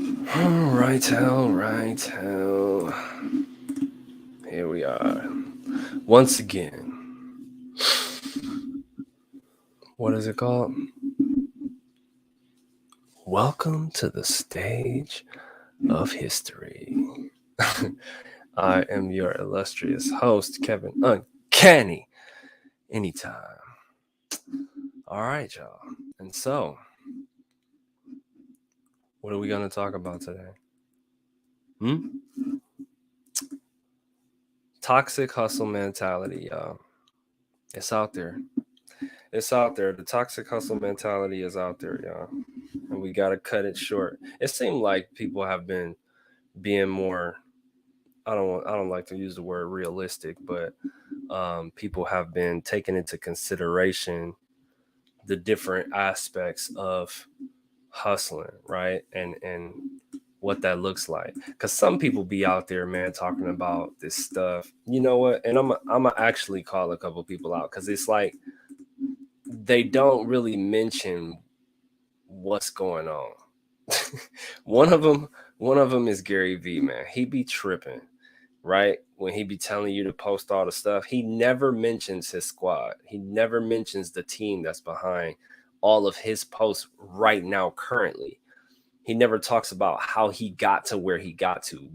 All right. Here we are. Once again. What is it called? Welcome to the stage of history. I am your illustrious host, Kevin Uncanny Anytime. All right, y'all. And so, what are we going to talk about today? Toxic hustle mentality, y'all. It's out there. It's out there. The toxic hustle mentality is out there, y'all. And we got to cut it short. It seemed like people have been being more, I don't like to use the word realistic, but people have been taking into consideration the different aspects of hustling, right? And what that looks like. Because some people be out there, man, talking about this stuff. You know what? And I'm gonna actually call a couple people out because it's like they don't really mention what's going on. One of them is Gary V, man. He be tripping, right? When he be telling you to post all the stuff, he never mentions his squad. He never mentions the team that's behind all of his posts right now currently. He never talks about how he got to where he got to,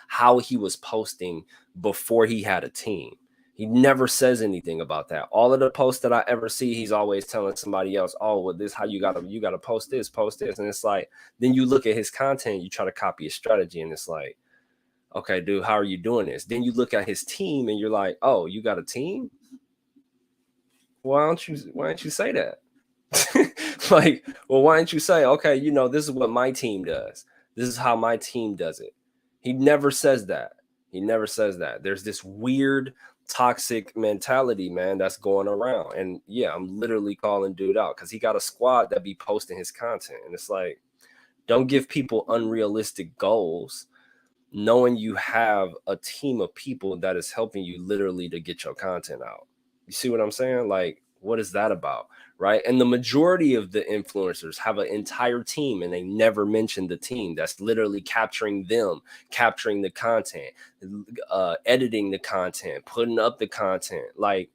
how he was posting before he had a team. He never says anything about that. All of the posts that I ever see, he's always telling somebody else, "Oh, well, this how you gotta post this," and it's like, then you look at his content, you try to copy his strategy, and it's like, okay, dude, how are you doing this? Then you look at his team, and you're like, "Oh, you got a team? Why don't you say that?" Like, well, why don't you say, okay, this is what my team does. This is how my team does it. He never says that. He never says that. There's this weird toxic mentality, man, that's going around. And yeah, I'm literally calling dude out because he got a squad that be posting his content. And it's like, don't give people unrealistic goals, knowing you have a team of people that is helping you literally to get your content out. You see what I'm saying? Like, what is that about? Right. And the majority of the influencers have an entire team and they never mention the team that's literally capturing them, capturing the content, editing the content, putting up the content. Like,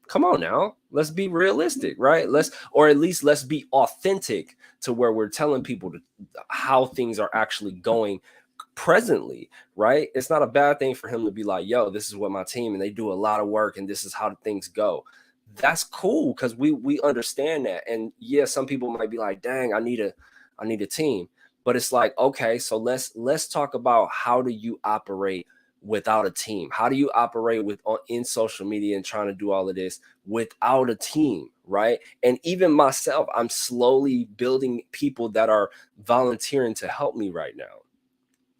come on now, let's be realistic, right? Or at least let's be authentic to where we're telling people how things are actually going presently, right? It's not a bad thing for him to be like, yo, this is what my team, and they do a lot of work and this is how things go. That's cool because we understand that. And yeah, some people might be like, dang, I need a team. But it's like, okay, so let's talk about how do you operate without a team? How do you operate in social media and trying to do all of this without a team, right? And even myself, I'm slowly building people that are volunteering to help me right now,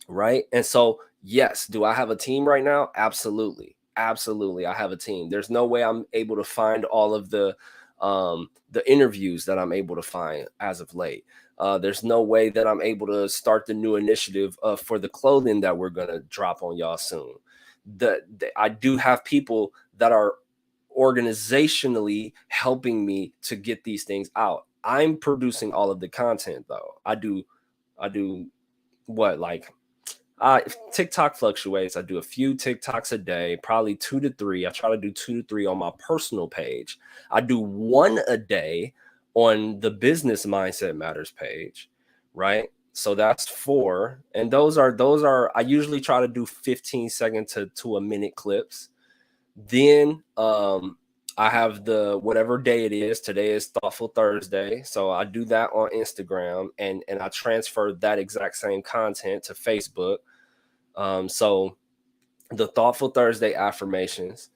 right? And so, yes, do I have a team right now? Absolutely. Absolutely. I have a team. There's no way I'm able to find all of the interviews that I'm able to find as of late. There's no way that I'm able to start the new initiative for the clothing that we're gonna drop on y'all soon. I do have people that are organizationally helping me to get these things out. I'm producing all of the content though. I do what, like, TikTok fluctuates. I do a few TikToks a day, probably 2 to 3. I try to do 2 to 3 on my personal page. I do one a day on the business mindset matters page, right? So that's 4. And those are I usually try to do 15-second to a minute clips. Then I have the whatever day it is. Today is Thoughtful Thursday. So I do that on Instagram and I transfer that exact same content to Facebook. So the Thoughtful Thursday affirmations,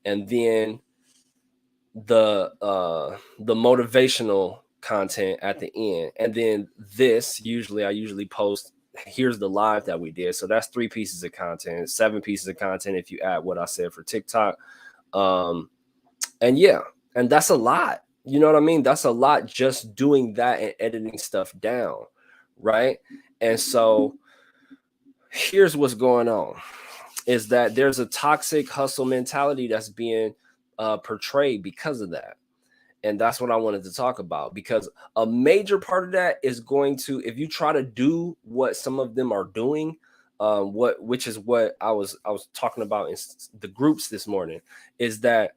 and then the motivational content at the end. And then I usually post, here's the live that we did. So that's 3 pieces of content, 7 pieces of content if you add what I said for TikTok. And yeah, and that's a lot. You know what I mean? That's a lot just doing that and editing stuff down, right? And so here's what's going on is that there's a toxic hustle mentality that's being portrayed because of that. And that's what I wanted to talk about, because a major part of that is going to, if you try to do what some of them are doing, which is what I was talking about in the groups this morning, is that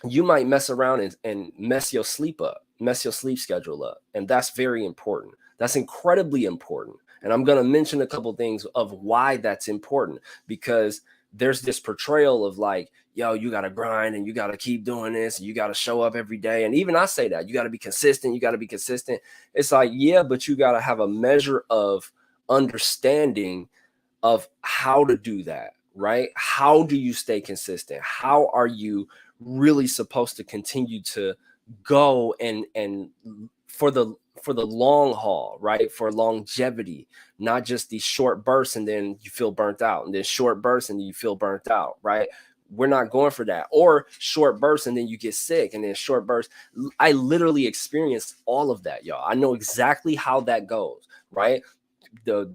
you might mess around and mess your sleep up, mess your sleep schedule up. And that's very important. That's incredibly important. And I'm going to mention a couple things of why that's important, because there's this portrayal of like, yo, you got to grind and you got to keep doing this. And you got to show up every day. And even I say that you got to be consistent. You got to be consistent. It's like, yeah, but you got to have a measure of understanding of how to do that, right? How do you stay consistent? How are you really supposed to continue to go and for the long haul, right? For longevity, not just these short bursts and then you feel burnt out, and then short bursts and then you feel burnt out, right? We're not going for that. Or short bursts and then you get sick, and then short bursts. I literally experienced all of that, y'all. I know exactly how that goes, right? The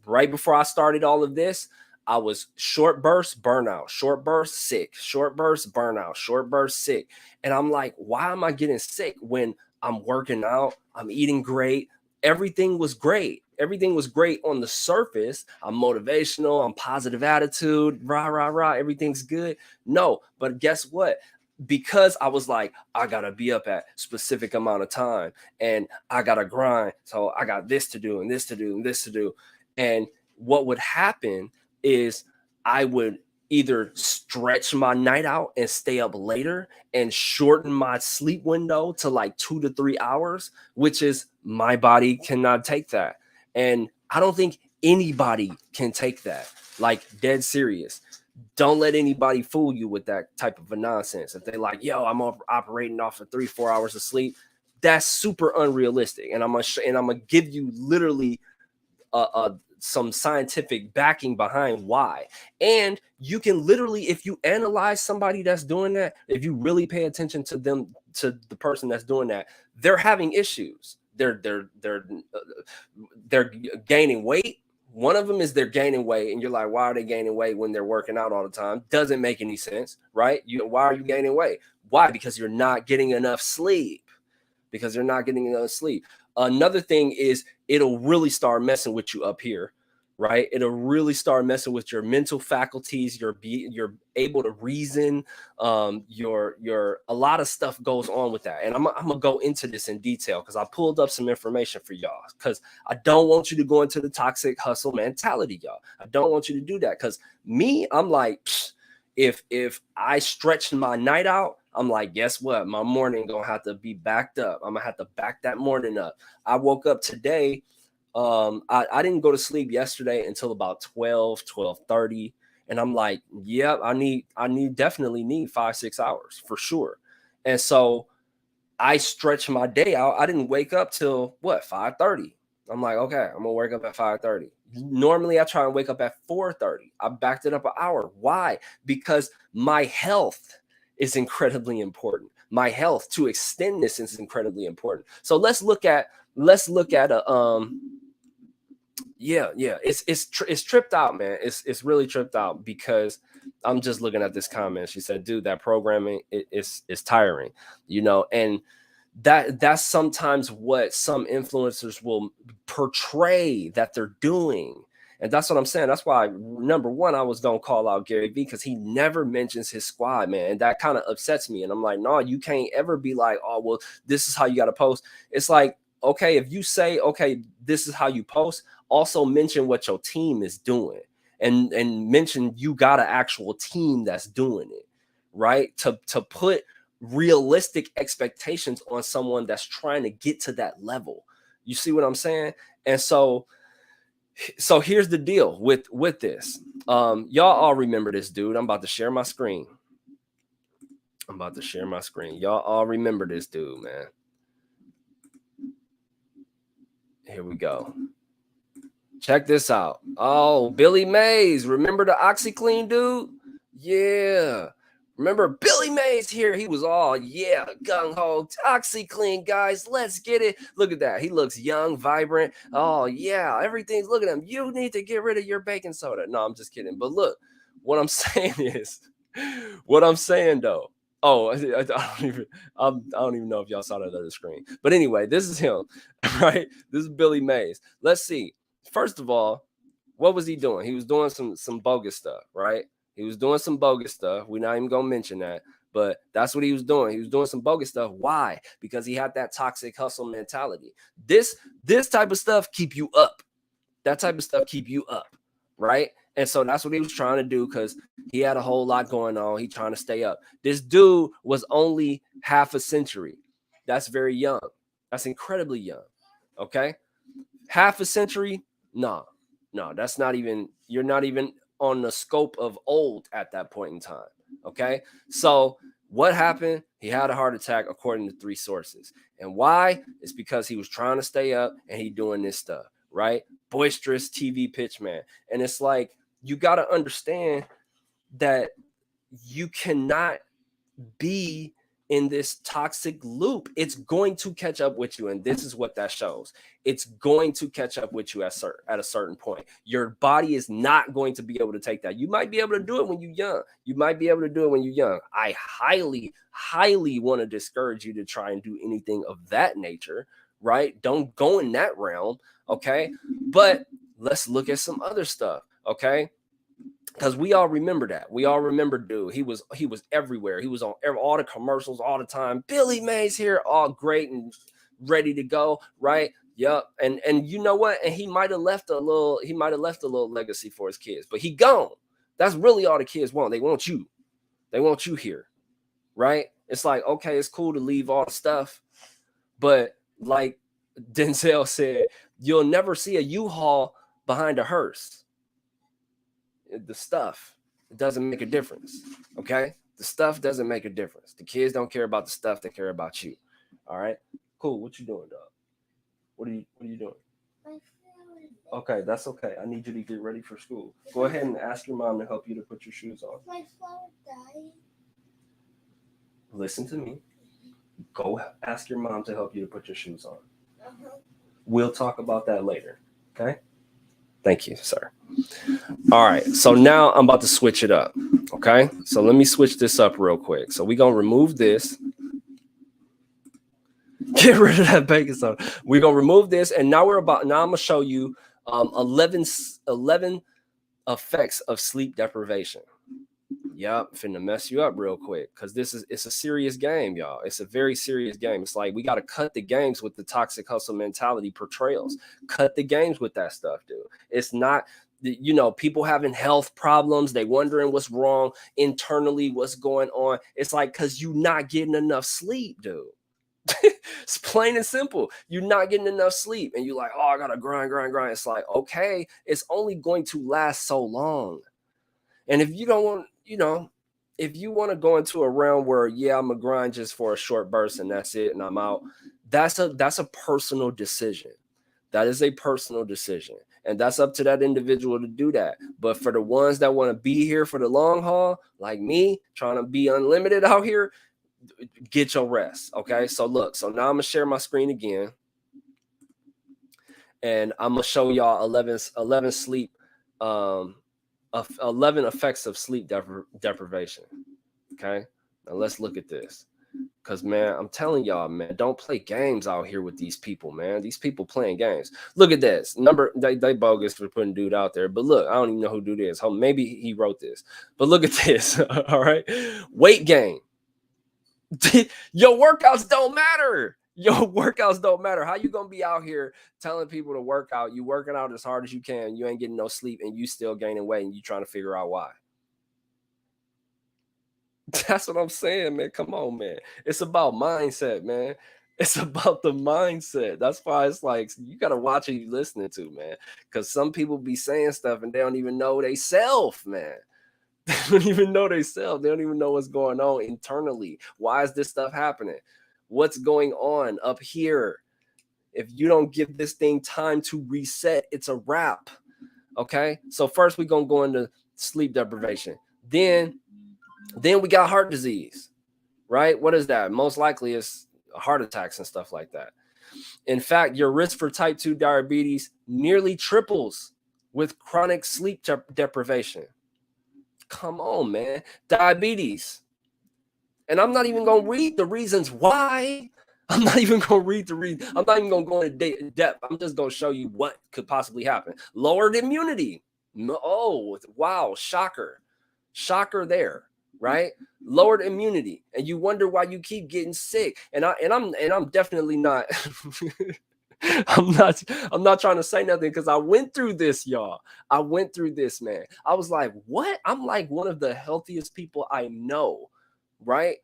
right before I started all of this, I was short burst, burnout, short burst, sick, short burst, burnout, short burst, sick. And I'm like, why am I getting sick when I'm working out? I'm eating great. Everything was great. Everything was great on the surface. I'm motivational. I'm positive attitude. Rah, rah, rah. Everything's good. No, but guess what? Because I was like, I gotta be up at specific amount of time, and I gotta grind. So I got this to do and this to do and this to do. And what would happen is I would either stretch my night out and stay up later and shorten my sleep window to like 2 to 3 hours, which is, my body cannot take that. And I don't think anybody can take that. Like, dead serious. Don't let anybody fool you with that type of a nonsense. If they like, yo, I'm operating off of 3-4 hours of sleep, that's super unrealistic. And I'm gonna give you literally some scientific backing behind why. And you can literally, if you analyze somebody that's doing that, if you really pay attention to them, to the person that's doing that, they're having issues. They're gaining weight. One of them is they're gaining weight, and you're like, why are they gaining weight when they're working out all the time? Doesn't make any sense, right? Why are you gaining weight? Why? Because you're not getting enough sleep. Because you're not getting enough sleep. Another thing is, it'll really start messing with you up here, right? It'll really start messing with your mental faculties. You're able to reason. Your a lot of stuff goes on with that, and I'm gonna go into this in detail because I pulled up some information for y'all, because I don't want you to go into the toxic hustle mentality, y'all. I don't want you to do that, because me, I'm like, if I stretched my night out, I'm like, guess what? My morning gonna have to be backed up. I'm gonna have to back that morning up. I woke up today. I didn't go to sleep yesterday until about 12:30. And I'm like, yep, definitely need 5-6 hours for sure. And so I stretched my day out. I didn't wake up till what, 5:30. I'm like, okay, I'm gonna wake up at 5:30. Normally I try and wake up at 4:30. I backed it up an hour. Why? Because my health is incredibly important. My health, to extend this, is incredibly important. So let's look at a it's tripped out, man. It's really tripped out, because I'm just looking at this comment. She said, dude, that programming is tiring, and that's sometimes what some influencers will portray that they're doing. And that's what I'm saying. That's why, number one, I was gonna call out Gary Vee, because he never mentions his squad, man. And that kind of upsets me. And I'm like, no, you can't ever be like, oh, well, this is how you got to post. It's like, okay, if you say, okay, this is how you post, also mention what your team is doing, and mention you got an actual team that's doing it, right? To put realistic expectations on someone that's trying to get to that level. You see what I'm saying? And so here's the deal with this. Y'all all remember this dude. I'm about to share my screen. Y'all all remember this dude, man. Here we go. Check this out. Oh, Billy Mays. Remember the OxyClean dude? Yeah. Remember Billy Mays here? He was all, yeah, gung-ho, OxyClean, guys. Let's get it. Look at that. He looks young, vibrant. Oh, yeah. Everything's, look at him. You need to get rid of your baking soda. No, I'm just kidding. But look, what I'm saying is, though, Oh, I don't even know if y'all saw that other screen. But anyway, this is him, right? This is Billy Mays. Let's see. First of all, what was he doing? He was doing some bogus stuff, right? He was doing some bogus stuff. We're not even gonna mention that, but that's what he was doing. He was doing some bogus stuff. Why? Because he had that toxic hustle mentality. This type of stuff keep you up. That type of stuff keep you up, right? And so that's what he was trying to do because he had a whole lot going on. He trying to stay up. This dude was only half a century. That's very young. That's incredibly young. Okay. Half a century? No, that's not even, you're not even on the scope of old at that point in time. Okay. So what happened? He had a heart attack according to 3 sources. And why? It's because he was trying to stay up and he doing this stuff, right? Boisterous TV pitch man. And it's like, you got to understand that you cannot be in this toxic loop. It's going to catch up with you. And this is what that shows. It's going to catch up with you at a certain point. Your body is not going to be able to take that. You might be able to do it when you're young. You might be able to do it when you're young. I highly, highly want to discourage you to try and do anything of that nature, right? Don't go in that realm. Okay. But let's look at some other stuff. Okay. Because we all remember that. We all remember, dude. He was everywhere. He was on all the commercials all the time. Billy Mays here, all great and ready to go, right? Yep. And you know what? And he might have left a little legacy for his kids, but he gone. That's really all the kids want. They want you. They want you here, right? It's like, okay, it's cool to leave all the stuff, but like Denzel said, you'll never see a U-Haul behind a hearse. The stuff, it doesn't make a difference. Okay, the stuff doesn't make a difference. The kids don't care about the stuff, they care about you. All right, cool. What you doing, dog? What are you doing? Okay, that's okay. I need you to get ready for school. Go ahead and ask your mom to help you to put your shoes on. My flower died. Listen to me. Go ask your mom to help you to put your shoes on. We'll talk about that later. Okay. Thank you, sir. All right, so now I'm about to switch it up. Okay, so let me switch this up real quick. So we're gonna remove this. Get rid of that baking soda. We're gonna remove this, and now I'm gonna show you 11 effects of sleep deprivation. Yep, finna mess you up real quick because it's a serious game, y'all. It's a very serious game. It's like we got to cut the games with the toxic hustle mentality portrayals. Cut the games with that stuff, dude. It's not, people having health problems. They wondering what's wrong internally, what's going on. It's like because you're not getting enough sleep, dude. It's plain and simple. You're not getting enough sleep, and you're like, oh, I gotta grind. It's like, okay, it's only going to last so long. And if you don't want, if you want to go into a realm where, yeah, I'm gonna grind just for a short burst and that's it, and I'm out, that's a personal decision. That is a personal decision. And that's up to that individual to do that. But for the ones that want to be here for the long haul, like me, trying to be unlimited out here, get your rest. Okay. So look, so now I'm gonna share my screen again. And I'm gonna show y'all 11 sleep, 11 effects of sleep deprivation. Okay, now let's look at this, because man, I'm telling y'all, man, don't play games out here with these people, man. These people playing games. Look at this number. They bogus for putting dude out there, but look, I don't even know who dude is. Maybe he wrote this, but look at this. All right, weight gain. Your workouts don't matter. Your workouts don't matter. How you gonna be out here telling people to work out? You working out as hard as you can. You ain't getting no sleep, and you still gaining weight, and you trying to figure out why. That's what I'm saying, man. Come on, man. It's about mindset, man. It's about the mindset. That's why it's like you gotta watch what you listening to, man. Because some people be saying stuff and they don't even know they self, man. They don't even know they self. They don't even know what's going on internally. Why is this stuff happening? What's going on up here? If you don't give this thing time to reset, it's a wrap. Okay. So first we're gonna go into sleep deprivation. Then we got heart disease, right? What is that? Most likely it's heart attacks and stuff like that. In fact, your risk for type 2 diabetes nearly triples with chronic sleep deprivation. Come on, man. Diabetes. And I'm not even going to read the reasons why. I'm not even going to read the reason. I'm not even going to go into depth. I'm just going to show you what could possibly happen. Lowered immunity. Oh, wow. Shocker. Shocker there, right? Lowered immunity. And you wonder why you keep getting sick. And I'm definitely not I'm not trying to say nothing because I went through this, y'all. I went through this, man. I was like, what? I'm like one of the healthiest people I know, right?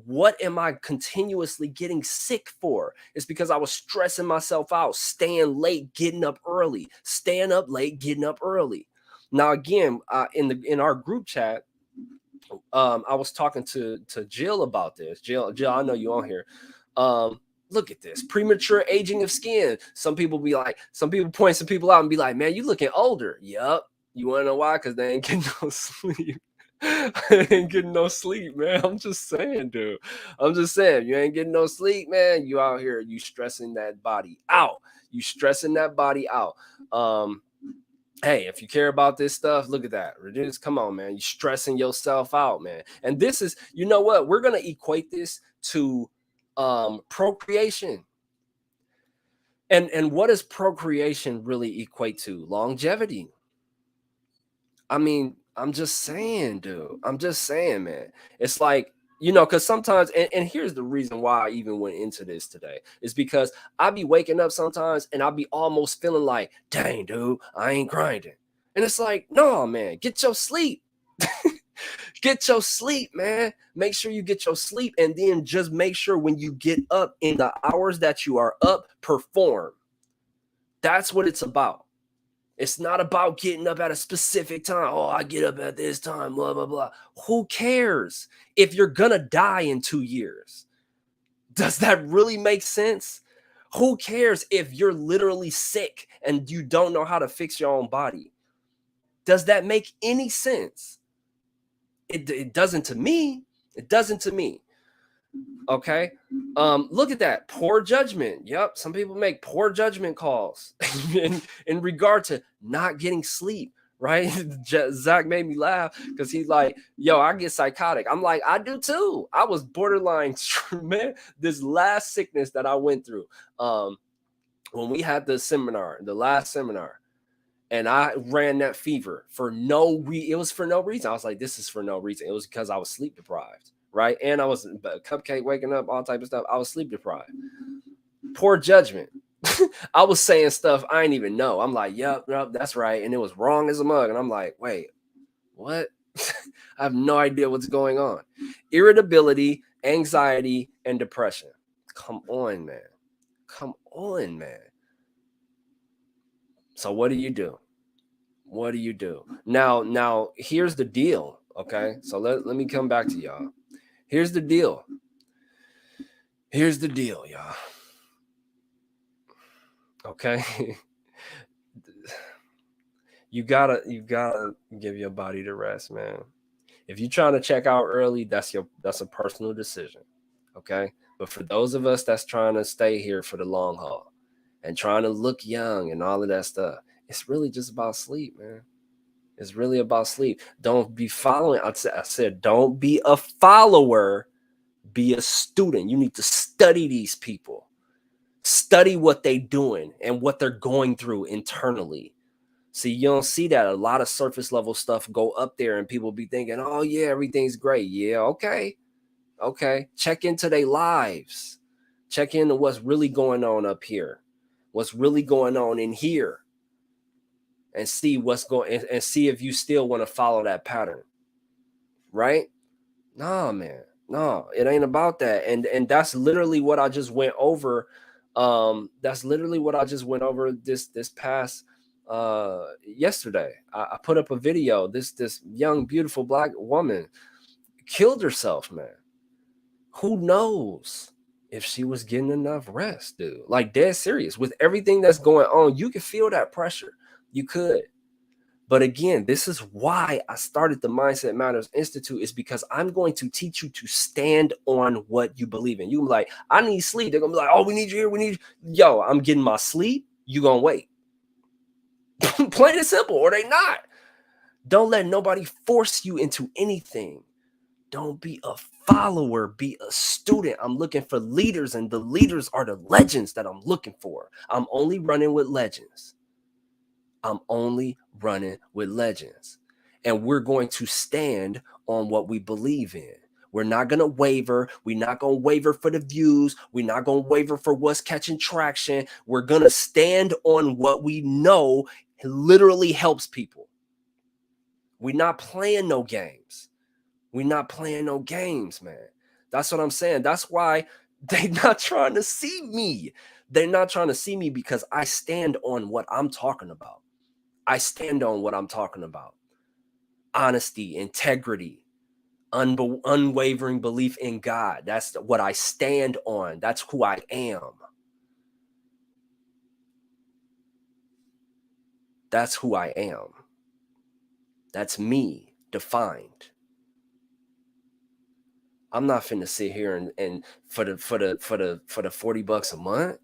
What am I continuously getting sick for? It's because I was stressing myself out, staying late, getting up early, staying up late, getting up early. Now, again, in our group chat, I was talking to Jill about this. Jill, I know you on here. Look at this premature aging of skin. Some people point some people out and be like, man, you looking older. Yup. You want to know why? Because they ain't getting no sleep. Ain't getting no sleep, man. I'm just saying, dude. I'm just saying, you ain't getting no sleep, man. You out here, you stressing that body out. You stressing that body out. Hey, if you care about this stuff, look at that. Reduce, come on, man. You're stressing yourself out, man. And this is, you know what? We're gonna equate this to procreation. And what does procreation really equate to? Longevity. I mean, I'm just saying, dude. I'm just saying, man. It's like, because sometimes, and here's the reason why I even went into this today, is because I be waking up sometimes and I be almost feeling like, dang, dude, I ain't grinding. And it's like, no, man, get your sleep. Get your sleep, man. Make sure you get your sleep. And then just make sure when you get up in the hours that you are up, perform. That's what it's about. It's not about getting up at a specific time. Oh, I get up at this time, blah, blah, blah. Who cares if you're going to die in 2 years? Does that really make sense? Who cares if you're literally sick and you don't know how to fix your own body? Does that make any sense? It doesn't to me. It doesn't to me. Okay. Look at that. Poor judgment. Yep. Some people make poor judgment calls in regard to not getting sleep. Right. Zach made me laugh because he's like, yo, I get psychotic. I'm like, I do too. I was borderline, man. This last sickness that I went through. When we had the last seminar, and I ran that fever for no reason. It was for no reason. I was like, this is for no reason. It was because I was sleep deprived. Right. And I was cupcake waking up, all type of stuff. I was sleep deprived. Poor judgment. I was saying stuff I didn't even know. I'm like, yep, that's right. And it was wrong as a mug. And I'm like, wait, what? I have no idea what's going on. Irritability, anxiety, and depression. Come on, man. Come on, man. So what do you do? What do you do? Now, here's the deal. Okay. So let me come back to y'all. Here's the deal. Here's the deal, y'all. Okay. you gotta give your body the rest, man. If you're trying to check out early, that's a personal decision. Okay. But for those of us that's trying to stay here for the long haul and trying to look young and all of that stuff, it's really just about sleep, man. It's really about sleep. Don't be following. I said, don't be a follower. Be a student. You need to study these people. Study what they're doing and what they're going through internally. See, you don't see that. A lot of surface level stuff go up there and people be thinking, oh, yeah, everything's great. Yeah, okay. Okay. Check into their lives. Check into what's really going on up here. What's really going on in here. And see what's going and see if you still want to follow that pattern. Right? No, man. No, it ain't about that. And that's literally what I just went over. That's literally what I just went over this past yesterday. I put up a video. This young, beautiful Black woman killed herself, man. Who knows if she was getting enough rest, dude? Like, dead serious. With everything that's going on, you can feel that pressure. You could. But again, this is why I started the Mindset Matters Institute, is because I'm going to teach you to stand on what you believe in. You can be like, I need sleep. They're going to be like, oh, we need you here. We need you. Yo, I'm getting my sleep. You going to wait. Plain and simple, or they not. Don't let nobody force you into anything. Don't be a follower, be a student. I'm looking for leaders, and the leaders are the legends that I'm looking for. I'm only running with legends. I'm only running with legends. And we're going to stand on what we believe in. We're not going to waver. We're not going to waver for the views. We're not going to waver for what's catching traction. We're going to stand on what we know literally helps people. We're not playing no games. We're not playing no games, man. That's what I'm saying. That's why they're not trying to see me. They're not trying to see me because I stand on what I'm talking about. I stand on what I'm talking about. Honesty, integrity, unwavering belief in God. That's what I stand on. That's who I am. That's who I am. That's me defined. I'm not finna sit here and for the $40 a month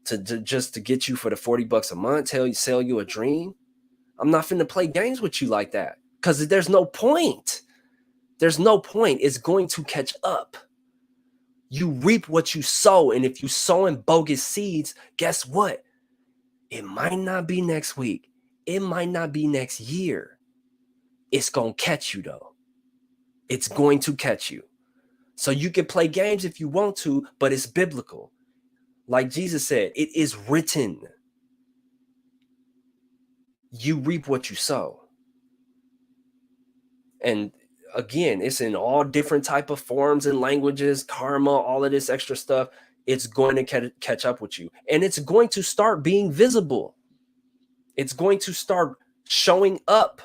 to just to get you for the $40 a month, sell you a dream. I'm not finna play games with you like that because there's no point. There's no point. It's going to catch up. You reap what you sow, and if you sow in bogus seeds, guess what? It might not be next week. It might not be next year. It's gonna catch you though. It's going to catch you. So you can play games if you want to, but it's biblical. Like Jesus said, it is written. You reap what you sow. And again, it's in all different type of forms and languages, karma, all of this extra stuff. It's going to catch up with you. And it's going to start being visible. It's going to start showing up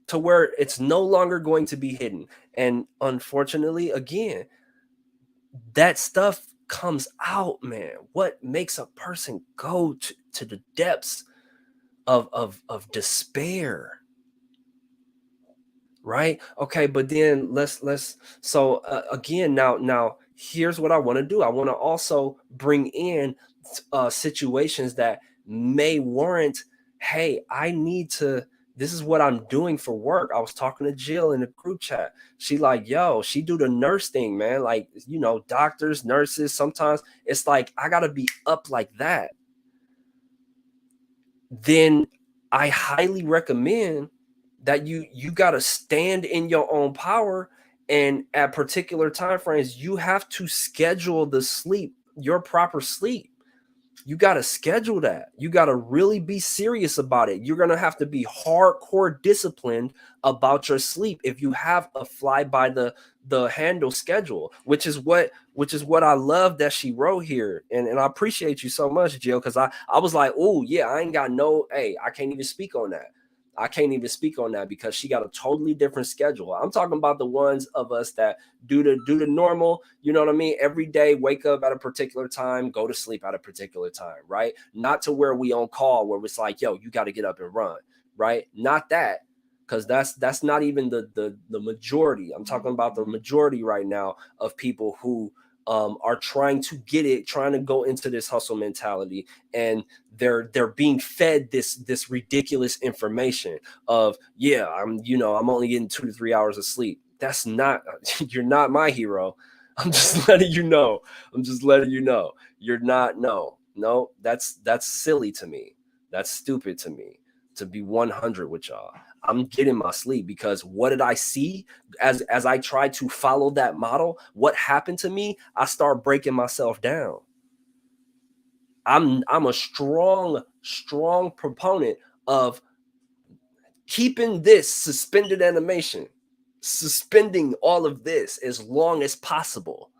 to where it's no longer going to be hidden. And unfortunately, again, that stuff comes out, man. What makes a person go to the depths of despair? Right? Okay, but then let's so again, now here's what I want to do. I want to also bring in situations that may warrant, hey, I need to, this is what I'm doing for work. I was talking to Jill in the group chat. She like, yo, she do the nurse thing, man. Like, doctors, nurses, sometimes it's like I gotta be up like that. Then I highly recommend that you got to stand in your own power, and at particular time frames you have to schedule the sleep, your proper sleep. You got to schedule that. You got to really be serious about it. You're going to have to be hardcore disciplined about your sleep if you have a fly by the handle schedule, which is what I love that she wrote here. And I appreciate you so much, Jill, because I was like, oh yeah, I ain't got no, hey, I can't even speak on that. I can't even speak on that because she got a totally different schedule. I'm talking about the ones of us that do the normal, you know what I mean? Every day, wake up at a particular time, go to sleep at a particular time, right? Not to where we on call where it's like, yo, you got to get up and run, right? Not that, because that's not even the majority. I'm talking about the majority right now of people who are trying to get it, trying to go into this hustle mentality, and they're being fed this ridiculous information of, yeah, I'm only getting 2 to 3 hours of sleep. That's not, you're not my hero. I'm just letting you know. You're not. No, that's silly to me. That's stupid to me, to be 100 with y'all. I'm getting my sleep because what did I see as I tried to follow that model? What happened to me? I start breaking myself down. I'm a strong proponent of keeping this suspended animation, suspending all of this as long as possible.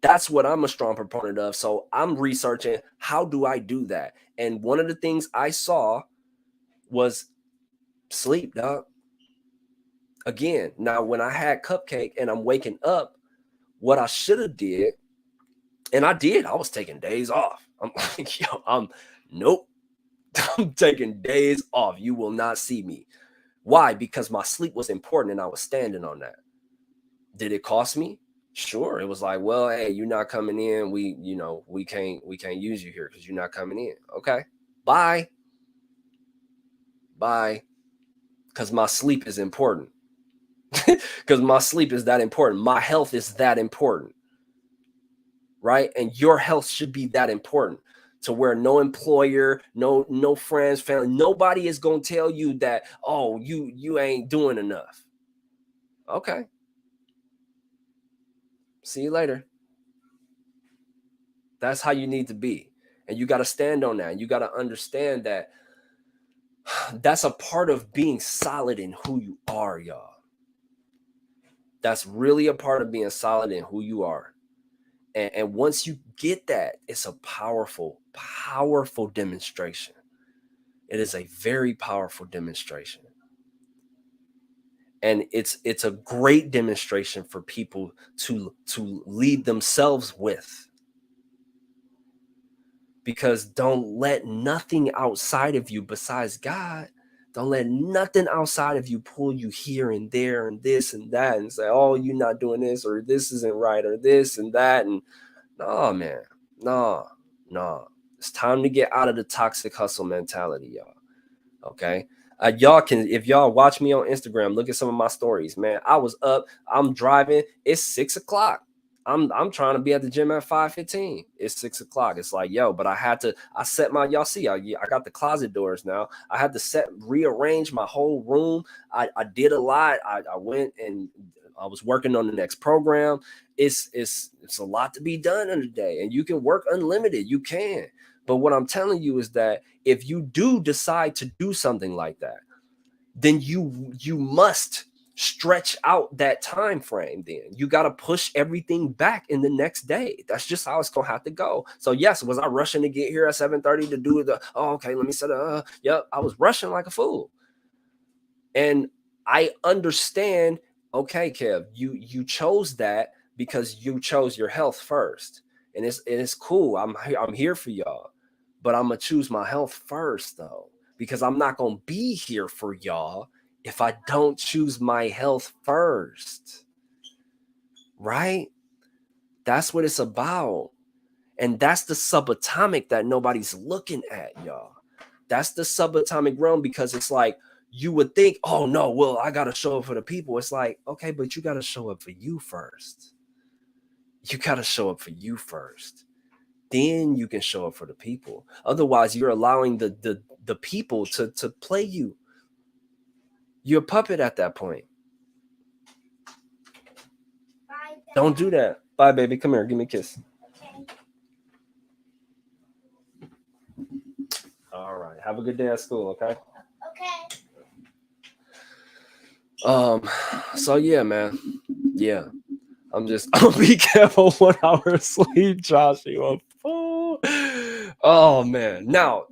That's what I'm a strong proponent of. So I'm researching, how do I do that? And one of the things I saw was sleep, dog. Again, now when I had Cupcake and I'm waking up, what I should have did, and I did, I was taking days off. I'm like, yo, nope. I'm taking days off. You will not see me. Why? Because my sleep was important and I was standing on that. Did it cost me? Sure. It was like, well, hey, you're not coming in. We can't use you here because you're not coming in. Okay. Bye. Because my sleep is important. because my sleep is that important. My health is that important, right? And your health should be that important to where no employer, no friends, family, nobody is gonna tell you that, oh, you ain't doing enough. Okay. See you later. That's how you need to be. And you got to stand on that. You got to understand that that's a part of being solid in who you are, y'all. That's really a part of being solid in who you are. And once you get that, it's a powerful, powerful demonstration. It is a very powerful demonstration. And it's a great demonstration for people to lead themselves with. Because don't let nothing outside of you besides God, don't let nothing outside of you pull you here and there and this and that and say, oh, you're not doing this, or this isn't right, or this and that. And no, man, no. It's time to get out of the toxic hustle mentality, y'all. Okay. Y'all can, if y'all watch me on Instagram, look at some of my stories, man. I was up, I'm driving, it's 6 o'clock. I'm trying to be at the gym at 5:15. It's 6 o'clock. It's like, yo, but I set my, y'all see, I got the closet doors now. I had to rearrange my whole room. I did a lot. I went and I was working on the next program. It's a lot to be done in a day, and you can work unlimited. You can. But what I'm telling you is that if you do decide to do something like that, then you must stretch out that time frame. Then you got to push everything back in the next day. That's just how it's gonna have to go. So yes, was I rushing to get here at 7:30 to do the, oh, okay, let me set up, yep, I was rushing like a fool. And I understand, okay, Kev, you chose that because you chose your health first. And it's cool. I'm here for y'all. But I'm gonna choose my health first though, because I'm not gonna be here for y'all if I don't choose my health first. Right? That's what it's about. And that's the subatomic that nobody's looking at, y'all. That's the subatomic realm, because it's like you would think, oh no, well, I gotta show up for the people. It's like, okay, but you gotta show up for you first. You gotta show up for you first. Then you can show up for the people. Otherwise, you're allowing the people to play you. You're a puppet at that point. Bye, don't do that. Bye, baby. Come here. Give me a kiss. Okay. All right. Have a good day at school, okay? Okay. So yeah, man. Yeah. I'm gonna be careful 1 hour of sleep, Josh. You a fool. Oh man. Now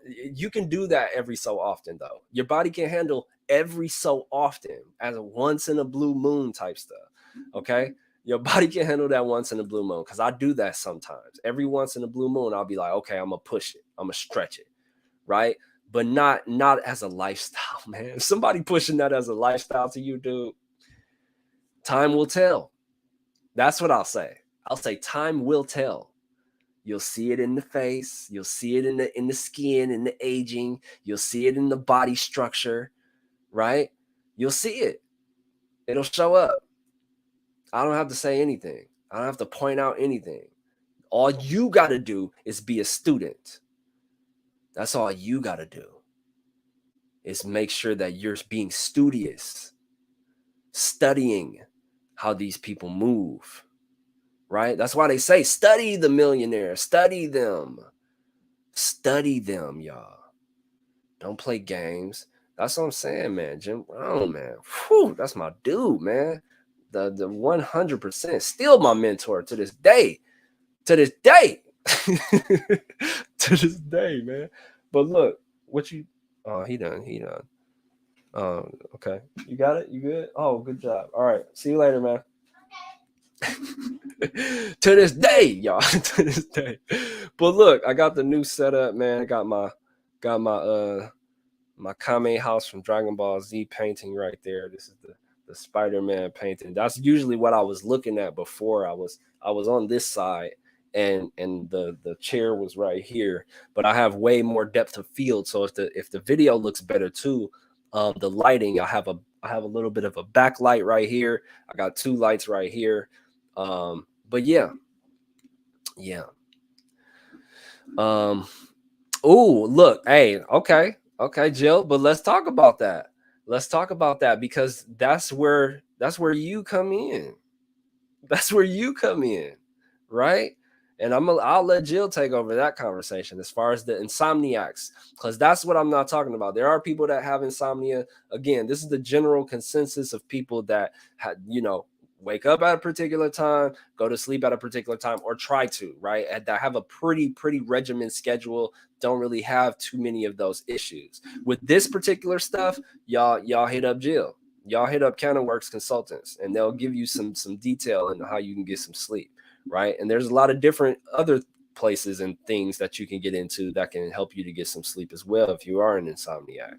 you can do that every so often though. Your body can handle every so often as a once in a blue moon type stuff. Okay. Your body can handle that once in a blue moon, because I do that sometimes. Every once in a blue moon, I'll be like, okay, I'm gonna push it. I'm gonna stretch it. Right. But not as a lifestyle, man. If somebody pushing that as a lifestyle to you, dude, time will tell. That's what I'll say. I'll say time will tell. You'll see it in the face. You'll see it in the skin, in the aging. You'll see it in the body structure, right? You'll see it. It'll show up. I don't have to say anything. I don't have to point out anything. All you got to do is be a student. That's all you got to do, is make sure that you're being studious, studying how these people move. Right? That's why they say study the millionaire, study them, y'all. Don't play games. That's what I'm saying, man. Jim Brown, man. Whew, that's my dude, man. The 100%, still my mentor to this day. To this day. To this day, man. But look, what you, oh, he done. Okay. You got it? You good? Oh, good job. All right. See you later, man. To this day, y'all. To this day. But look, I got the new setup, man. I got my my Kame house from Dragon Ball Z painting right there. This is the Spider-Man painting. That's usually what I was looking at before. I was on this side, and the chair was right here. But I have way more depth of field. So if the video looks better too, The lighting, I have a little bit of a backlight right here. I got 2 lights right here. But yeah. Um, oh, look, hey, okay, Jill, but let's talk about that. Let's talk about that because that's where you come in. That's where you come in, right? And I'll let Jill take over that conversation as far as the insomniacs, because that's what I'm not talking about. There are people that have insomnia. Again, this is the general consensus of people that wake up at a particular time, go to sleep at a particular time, or try to, right? And that have a pretty regimented schedule, don't really have too many of those issues. With this particular stuff, y'all hit up Jill. Y'all hit up Counterworks Consultants, and they'll give you some detail into how you can get some sleep, right? And there's a lot of different other places and things that you can get into that can help you to get some sleep as well if you are an insomniac.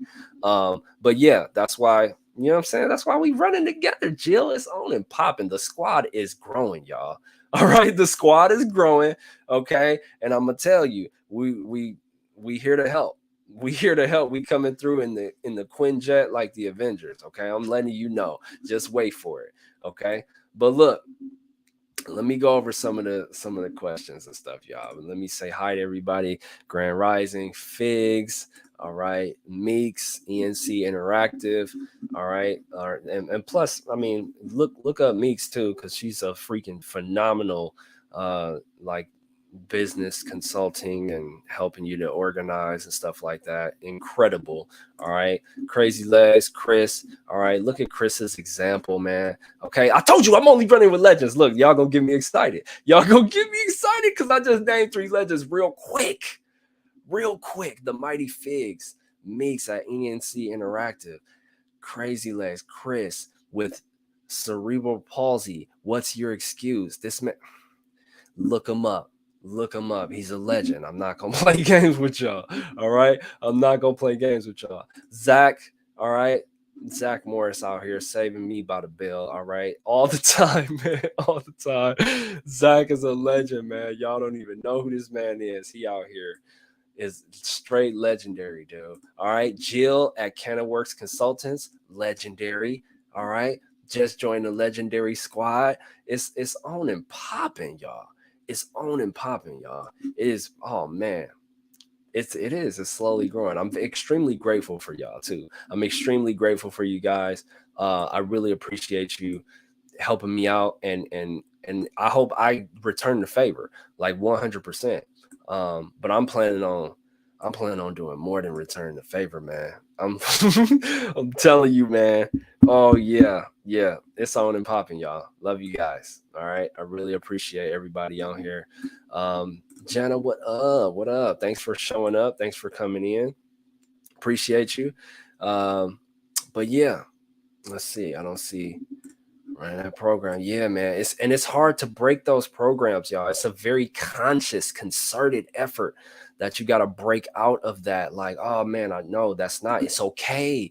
But yeah, that's why, you know what I'm saying? That's why we running together, Jill. It's on and popping. The squad is growing, y'all. All right, the squad is growing. Okay, and I'm gonna tell you, we here to help. We here to help. We coming through in the Quinjet like the Avengers. Okay, I'm letting you know. Just wait for it. Okay, but look, let me go over some of the questions and stuff, y'all. Let me say hi to everybody. Grand Rising, Figs, all right, Meeks, ENC Interactive, all right, and plus, I mean, look up Meeks too, because she's a freaking phenomenal, like business consulting and helping you to organize and stuff like that. Incredible. All right. Crazy Legs, Chris. All right. Look at Chris's example, man. Okay. I told you I'm only running with legends. Look, y'all gonna get me excited. Y'all gonna get me excited because I just named 3 legends real quick. Real quick. The Mighty Figs, Meeks at ENC Interactive, Crazy Legs, Chris with cerebral palsy. What's your excuse? This man, look him up. Look him up. He's a legend. I'm not gonna play games with y'all. All right. I'm not gonna play games with y'all. Zach. All right. Zach Morris out here saving me by the bill. All right. All the time, man. All the time. Zach is a legend, man. Y'all don't even know who this man is. He out here is straight legendary, dude. All right. Jill at Cannaworks Consultants, legendary. All right. Just joined the legendary squad. It's on and popping, y'all. It's on and popping, y'all. It is, oh man. It's slowly growing. I'm extremely grateful for y'all too. I'm extremely grateful for you guys. I really appreciate you helping me out, and I hope I return the favor like 100%. But I'm planning on doing more than return the favor, man. I'm telling you, man. Oh yeah, it's on and popping, y'all. Love you guys. All right, I really appreciate everybody on here. Jenna, what up? What up? Thanks for showing up. Thanks for coming in. Appreciate you. But yeah, let's see. I don't see right that program. Yeah, man. It's hard to break those programs, y'all. It's a very conscious, concerted effort that you got to break out of that. Like, oh man, I know that's not. It's okay.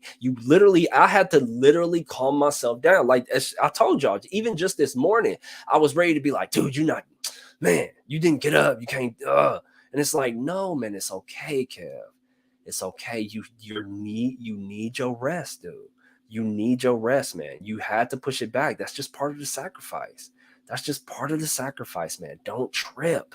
I had to literally calm myself down. Like I told y'all, even just this morning, I was ready to be like, dude, you're not, man. You didn't get up. You can't. And it's like, no, man. It's okay, Kev. It's okay. You need your rest, dude. You need your rest, man. You had to push it back. That's just part of the sacrifice. That's just part of the sacrifice, man. Don't trip.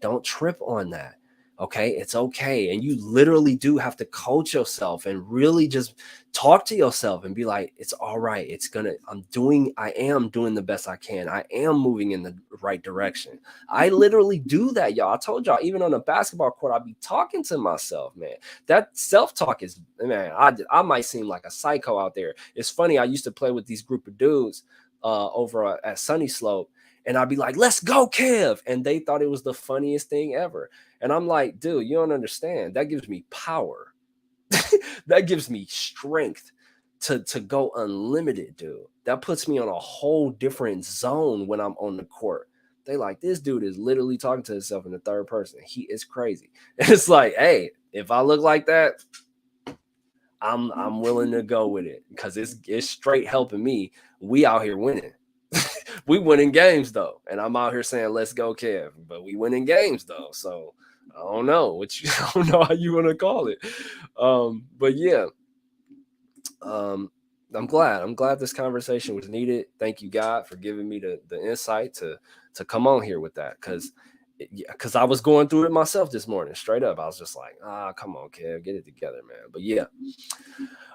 Don't trip on that. Okay, it's okay. And you literally do have to coach yourself and really just talk to yourself and be like, it's all right. I am doing the best I can. I am moving in the right direction. I literally do that, y'all. I told y'all, even on a basketball court, I'd be talking to myself, man. That self-talk is, man, I might seem like a psycho out there. It's funny. I used to play with these group of dudes over at Sunny Slope. And I'd be like, let's go, Kev. And they thought it was the funniest thing ever. And I'm like, dude, you don't understand. That gives me power. That gives me strength to go unlimited, dude. That puts me on a whole different zone when I'm on the court. They like, this dude is literally talking to himself in the third person. He is crazy. And it's like, hey, if I look like that, I'm willing to go with it because it's straight helping me. We out here winning. We winning games though, and I'm out here saying let's go, Kev. But we winning games though, so I don't know I don't know how you want to call it. But yeah, I'm glad this conversation was needed. Thank you, God, for giving me the insight to come on here with that, because I was going through it myself this morning. Straight up, I was just like, come on, Kev, get it together, man. But yeah.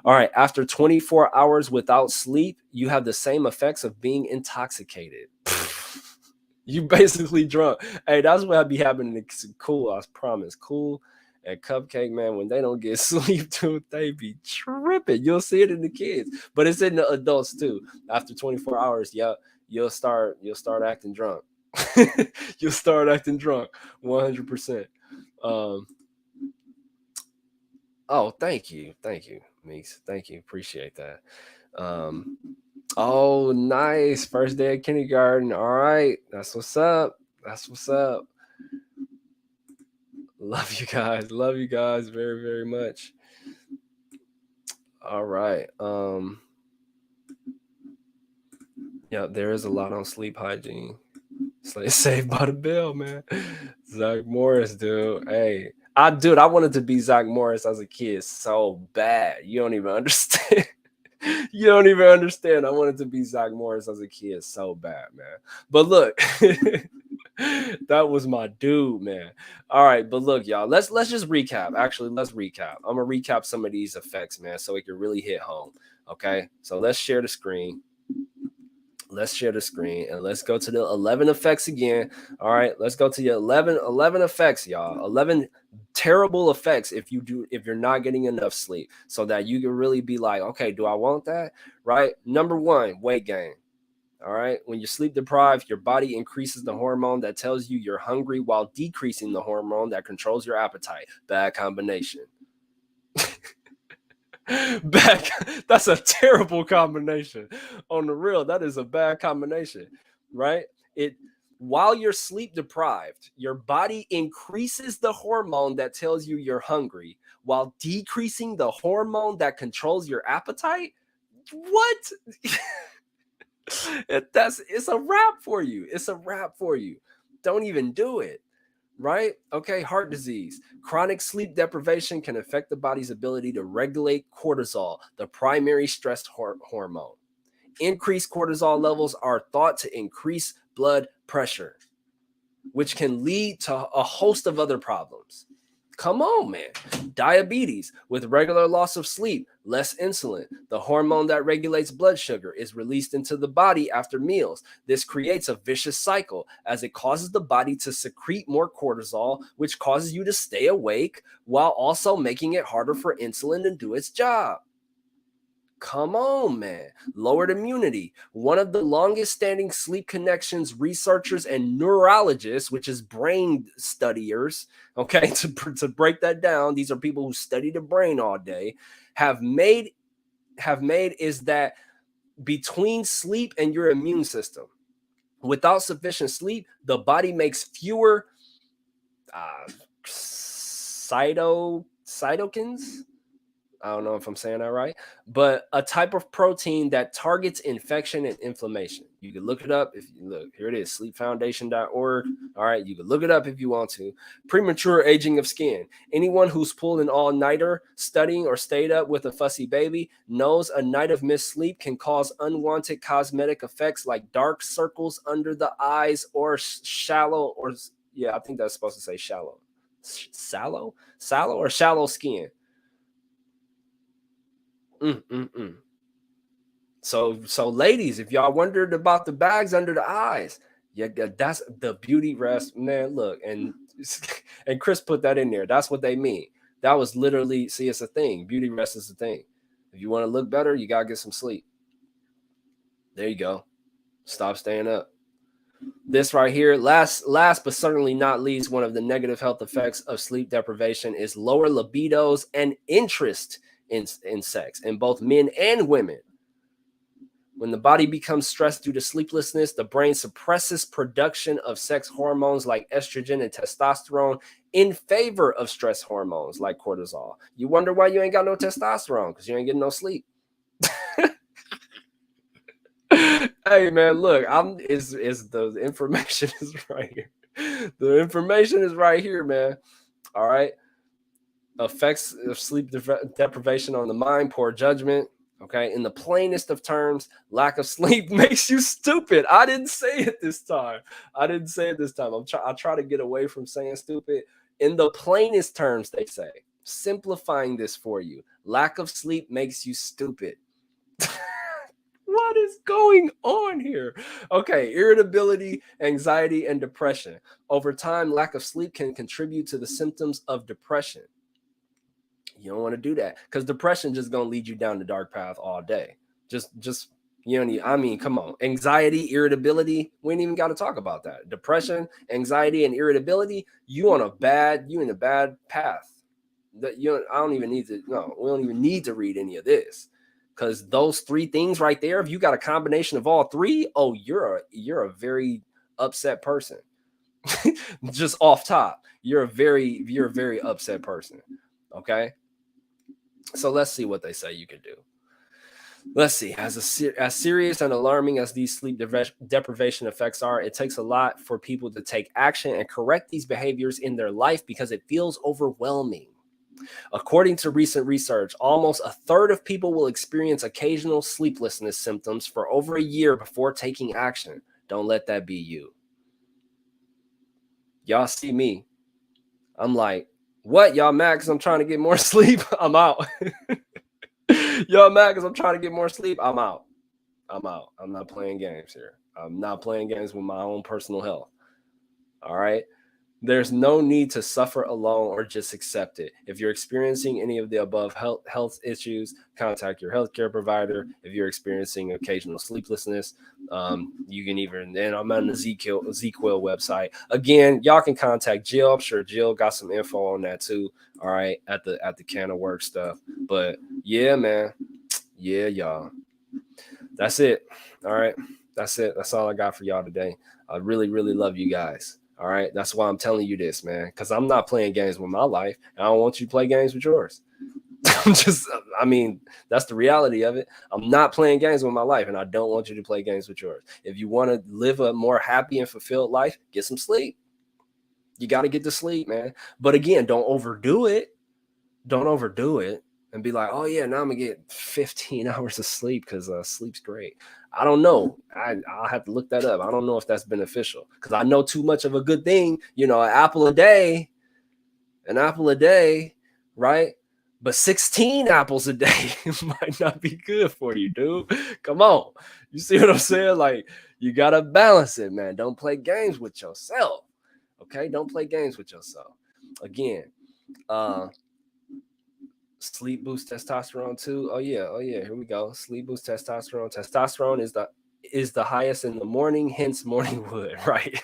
All right. After 24 hours without sleep, you have the same effects of being intoxicated. You basically drunk. Hey, that's what be happening to Cool. I promise. Cool and Cupcake, man, when they don't get sleep, dude, they be tripping. You'll see it in the kids, but it's in the adults too. After 24 hours, yeah, you'll start acting drunk. You'll start acting drunk, 100%. Um, oh, thank you, Meeks. Thank you, appreciate that. Um, oh, nice. First day of kindergarten. All right. That's what's up. That's what's up. Love you guys. Love you guys very, very much. All right. Yeah, there is a lot on sleep hygiene. It's like Saved by the Bell, man. Zach Morris, dude. Hey, I wanted to be Zach Morris as a kid so bad. You don't even understand. You don't even understand. I wanted to be Zach Morris as a kid so bad, man. But look, that was my dude, man. All right, but look, y'all. Let's just recap. Actually, let's recap. I'm gonna recap some of these effects, man, so it can really hit home. Okay, so let's share the screen. Let's share the screen and let's go to the 11 effects again. All right, let's go to your 11 effects, y'all. 11 terrible effects if you're not getting enough sleep, so that you can really be like, okay, do I want that? Right. Number 1, weight gain. All right, when you're sleep deprived, your body increases the hormone that tells you you're hungry while decreasing the hormone that controls your appetite. Bad combination. Back, that's a terrible combination. On the real, that is a bad combination, right? It While you're sleep deprived, your body increases the hormone that tells you you're hungry while decreasing the hormone that controls your appetite. What? It's a wrap for you. It's a wrap for you. Don't even do it. Right? Okay, heart disease. Chronic sleep deprivation can affect the body's ability to regulate cortisol, the primary stress hormone. Increased cortisol levels are thought to increase blood pressure, which can lead to a host of other problems. Come on, man. Diabetes. With regular loss of sleep, less insulin, the hormone that regulates blood sugar, is released into the body after meals. This creates a vicious cycle as it causes the body to secrete more cortisol, which causes you to stay awake while also making it harder for insulin to do its job. Come on, man. Lowered immunity. One of the longest standing sleep connections researchers and neurologists, which is brain studiers, okay, to break that down, these are people who study the brain all day, have made is that between sleep and your immune system, without sufficient sleep, the body makes fewer cytokines. I don't know if I'm saying that right, but a type of protein that targets infection and inflammation. You can look it up if you look. Here it is, sleepfoundation.org. All right, you can look it up if you want to. Premature aging of skin. Anyone who's pulled an all-nighter studying or stayed up with a fussy baby knows a night of missed sleep can cause unwanted cosmetic effects like dark circles under the eyes or shallow, or yeah, I think that's supposed to say shallow. Sallow or shallow skin. So ladies, if y'all wondered about the bags under the eyes, yeah, that's the beauty rest, man. Look, and Chris put that in there. That's what they mean. That was literally, see, it's a thing. Beauty rest is a thing. If you want to look better, you gotta get some sleep. There you go. Stop staying up. This right here, last but certainly not least, one of the negative health effects of sleep deprivation is lower libidos and interest in sex in both men and women. When the body becomes stressed due to sleeplessness, the brain suppresses production of sex hormones like estrogen and testosterone in favor of stress hormones like cortisol. You wonder why you ain't got no testosterone, because you ain't getting no sleep. Hey man, look, the information is right here. The information is right here, man. All right. Effects of sleep deprivation on the mind: poor judgment, Okay, in the plainest of terms, lack of sleep makes you stupid. I didn't say it this time. I didn't say it this time. I try to get away from saying stupid. In the plainest terms, they say, simplifying this for you, lack of sleep makes you stupid. What is going on here? Okay, irritability, anxiety, and depression. Over time, lack of sleep can contribute to the symptoms of depression. You don't want to do that because depression just gonna lead you down the dark path all day. Just you know, I mean, come on. Anxiety, irritability, we ain't even got to talk about that. Depression, anxiety, and irritability, you in a bad path. That you I don't even need to no, we don't even need to read any of this. Because those three things right there, if you got a combination of all three, oh, you're a very upset person. Just off top, you're a very upset person. Okay. So let's see what they say you can do. Let's see. As serious and alarming as these sleep deprivation effects are, it takes a lot for people to take action and correct these behaviors in their life because it feels overwhelming. According to recent research, almost a third of people will experience occasional sleeplessness symptoms for over a year before taking action. Don't let that be you. Y'all see me. I'm like, what? Y'all mad because I'm trying to get more sleep? I'm out. Y'all mad because I'm trying to get more sleep? I'm out. I'm out. I'm not playing games here. I'm not playing games with my own personal health. All right. There's no need to suffer alone or just accept it. If you're experiencing any of the above health issues, contact your healthcare provider. If you're experiencing occasional sleeplessness, you can even, and I'm on the ZQL website. Again, y'all can contact Jill. I'm sure Jill got some info on that too. All right, at the can of work stuff. But yeah, man. Yeah, y'all. That's it. All right. That's it. That's all I got for y'all today. I really, really love you guys. All right. That's why I'm telling you this, man, because I'm not playing games with my life. And I don't want you to play games with yours. I'm just, I mean, that's the reality of it. I'm not playing games with my life, and I don't want you to play games with yours. If you want to live a more happy and fulfilled life, get some sleep. You got to get to sleep, man. But again, don't overdo it. Don't overdo it and be like, oh yeah, now I'm gonna get 15 hours of sleep because sleep's great. I don't know. I'll have to look that up. I don't know if that's beneficial because I know too much of a good thing. You know, an apple a day, right? But 16 apples a day might not be good for you, dude. Come on. You see what I'm saying? Like, you gotta balance it, man. Don't play games with yourself. Okay? Don't play games with yourself. Again, sleep boost testosterone too. Oh yeah, here we go. Sleep boost testosterone. Testosterone is the highest in the morning, hence morning wood, right?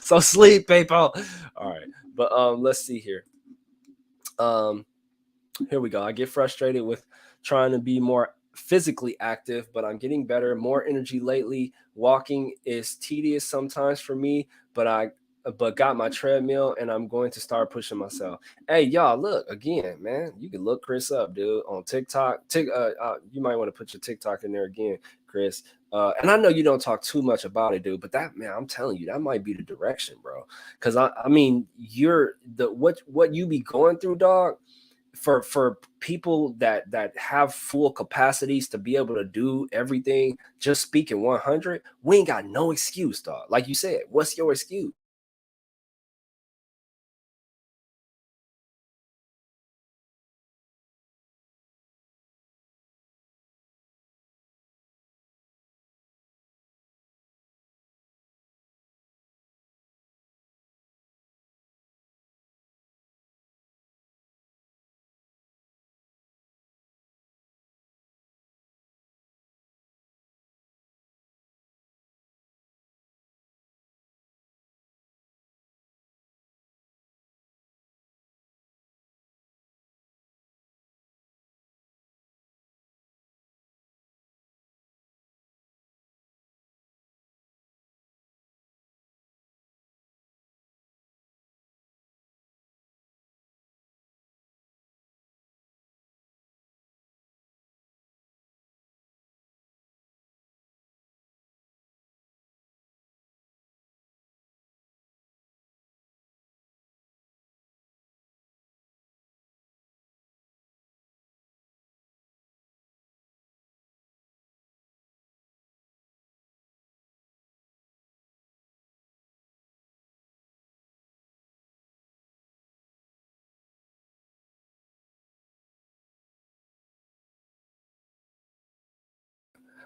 So sleep, people. All right, but let's see here. Um, here we go. I get frustrated with trying to be more physically active, but I'm getting better, more energy lately. Walking is tedious sometimes for me, but got my treadmill and I'm going to start pushing myself. Hey, y'all, look again, man. You can look Chris up, dude, on TikTok. You might want to put your TikTok in there again, Chris. And I know you don't talk too much about it, dude, but that man, I'm telling you, that might be the direction, bro. Because I mean, you're the what you be going through, dog, for people that have full capacities to be able to do everything, just speaking 100, we ain't got no excuse, dog. Like you said, what's your excuse?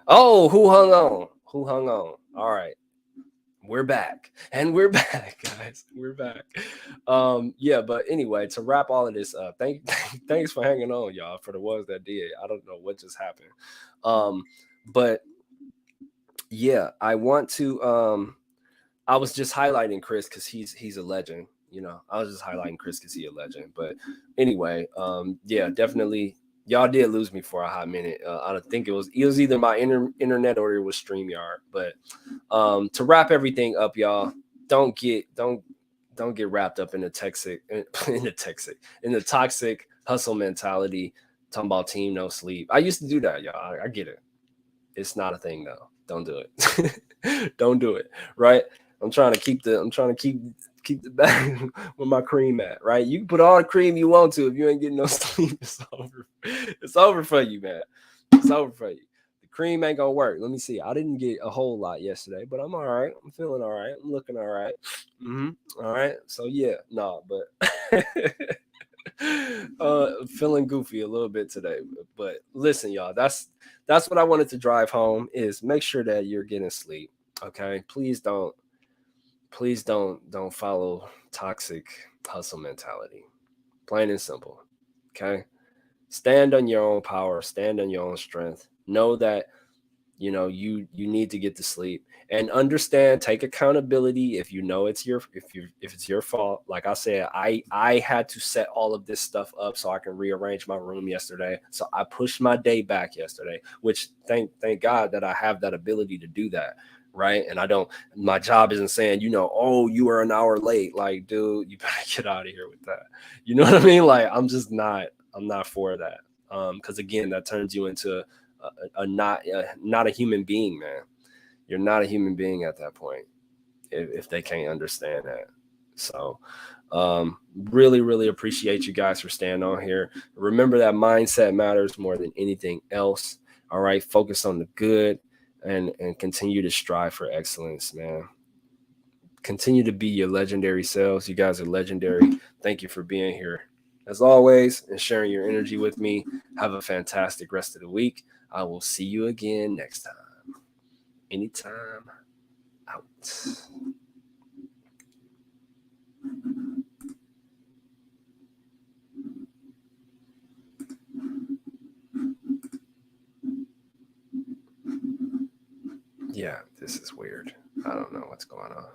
Oh, who hung on? Who hung on? All right. We're back. And we're back, guys. We're back. Yeah, but anyway, to wrap all of this up, thanks for hanging on, y'all, for the ones that did. I don't know what just happened. Um, but yeah, I was just highlighting Chris because he's a legend. You know, I was just highlighting Chris because he's a legend. But anyway, yeah, definitely, y'all did lose me for a hot minute. I don't think it was either my internet or it was StreamYard. But to wrap everything up, y'all, don't get don't don't get wrapped up in the toxic hustle mentality. Talking about team no sleep. I used to do that, y'all. I get it. It's not a thing though. Don't do it. Don't do it. Right. I'm trying to keep the bag where my cream at. Right. You can put all the cream you want to. If you ain't getting no sleep, it's over. It's over for you, man. It's over for you. The cream ain't gonna work. Let me see. I didn't get a whole lot yesterday, but I'm all right. I'm feeling all right. I'm looking all right. All right. So yeah, no, but feeling goofy a little bit today. But listen, y'all, that's what I wanted to drive home is make sure that you're getting sleep. Okay. Please don't follow toxic hustle mentality. Plain and simple. Okay. Stand on your own power, stand on your own strength. Know that you need to get to sleep and understand, take accountability if you know if it's your fault. Like I said, I had to set all of this stuff up so I can rearrange my room yesterday, so I pushed my day back yesterday, which thank God that I have that ability to do that, right? And I don't, my job isn't saying, oh, you were an hour late, like, dude, you better get out of here with that. You know what I mean? Like, I'm not for that. Because again, that turns you into not a human being, man. You're not a human being at that point if they can't understand that. So, really, really appreciate you guys for staying on here. Remember that mindset matters more than anything else. All right, focus on the good and continue to strive for excellence, man. Continue to be your legendary selves. You guys are legendary. Thank you for being here as always and sharing your energy with me. Have a fantastic rest of the week. I will see you again next time. Anytime out. Yeah, this is weird. I don't know what's going on.